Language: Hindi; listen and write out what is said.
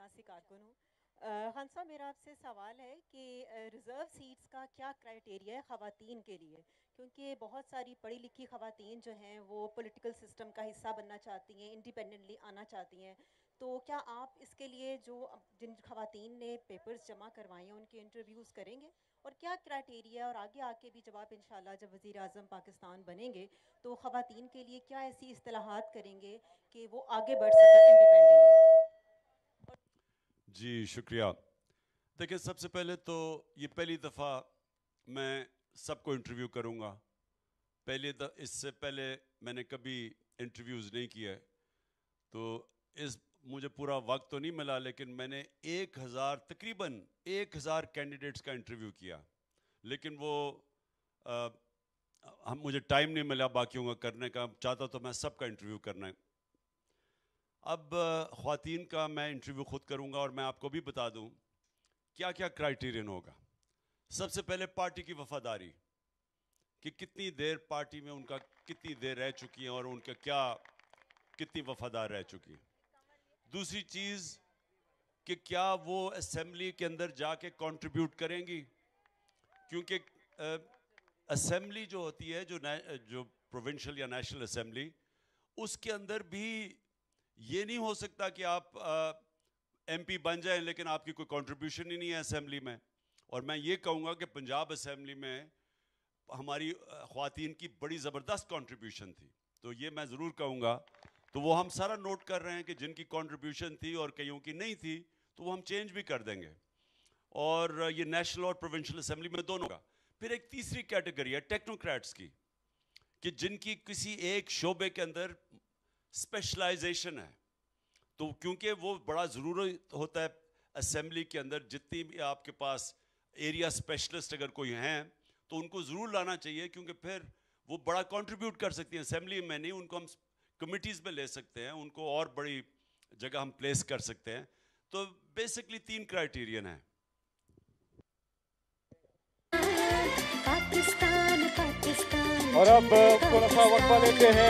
सियासी कारकुन हूँ। खान साहब, मेरा आपसे सवाल है कि रिज़र्व सीट्स का क्या क्राइटेरिया है ख़वातीन के लिए, क्योंकि बहुत सारी पढ़ी लिखी ख़वातीन जो हैं वो पॉलिटिकल सिस्टम का हिस्सा बनना चाहती हैं, इंडिपेंडेंटली आना चाहती हैं। तो क्या आप इसके लिए जो जिन ख़वातीन ने पेपर्स जमा करवाए हैं उनके इंटरव्यूज़ करेंगे, और क्या क्राइटेरिया, और आगे आके भी जब आप इंशाल्लाह जब वज़ीर आज़म पाकिस्तान बनेंगे तो ख़वातीन के लिए क्या ऐसी इस्तेलाहात करेंगे कि वो आगे बढ़ सकें इंडिपेंडेंटली? जी शुक्रिया। देखिए, सबसे पहले तो ये पहली दफ़ा मैं सबको इंटरव्यू करूँगा। इससे पहले मैंने कभी इंटरव्यूज़ नहीं किया है, तो मुझे पूरा वक्त तो नहीं मिला, लेकिन मैंने तकरीबन 1000 कैंडिडेट्स का इंटरव्यू किया, लेकिन वो मुझे टाइम नहीं मिला बाकियों का करने का। चाहता तो मैं सबका इंटरव्यू करना है। अब ख़वातीन का मैं इंटरव्यू खुद करूँगा, और मैं आपको भी बता दूँ क्या क्या क्राइटेरियन होगा। सबसे पहले पार्टी की वफादारी, कि कितनी देर पार्टी में उनका कितनी देर रह चुकी हैं और उनका कितनी वफादार रह चुकी हैं। दूसरी चीज़ कि क्या वो असेंबली के अंदर जाके कंट्रीब्यूट करेंगी, क्योंकि असेंबली जो होती है, जो प्रोविंशियल या नेशनल असेंबली, उसके अंदर भी ये नहीं हो सकता कि आप एमपी बन जाएं लेकिन आपकी कोई कंट्रीब्यूशन ही नहीं है असेंबली में। और मैं ये कहूँगा कि पंजाब असेंबली में हमारी ख़वातीन की बड़ी ज़बरदस्त कंट्रीब्यूशन थी, तो ये मैं ज़रूर कहूँगा। तो वो हम सारा नोट कर रहे हैं कि जिनकी कंट्रीब्यूशन थी और कईयों की नहीं थी, तो वो हम चेंज भी कर देंगे। और ये नेशनल और प्रोविंशियल असेंबली में दोनों का। फिर एक तीसरी कैटेगरी है टेक्नोक्रेट्स की, कि जिनकी किसी एक शोबे के अंदर स्पेशलाइजेशन है। तो क्योंकि वो बड़ा ज़रूरी होता है असेंबली के अंदर, जितनी भी आपके पास एरिया स्पेशलिस्ट अगर कोई हैं तो उनको ज़रूर लाना चाहिए, क्योंकि फिर वो बड़ा कंट्रीब्यूट कर सकती हैं। असेंबली में नहीं, उनको हम कमिटीज़ में ले सकते हैं, उनको और बड़ी जगह हम प्लेस कर सकते हैं। तो बेसिकली 3 क्राइटेरियन हैं। और अब थोड़ा सा वक्फा लेते हैं।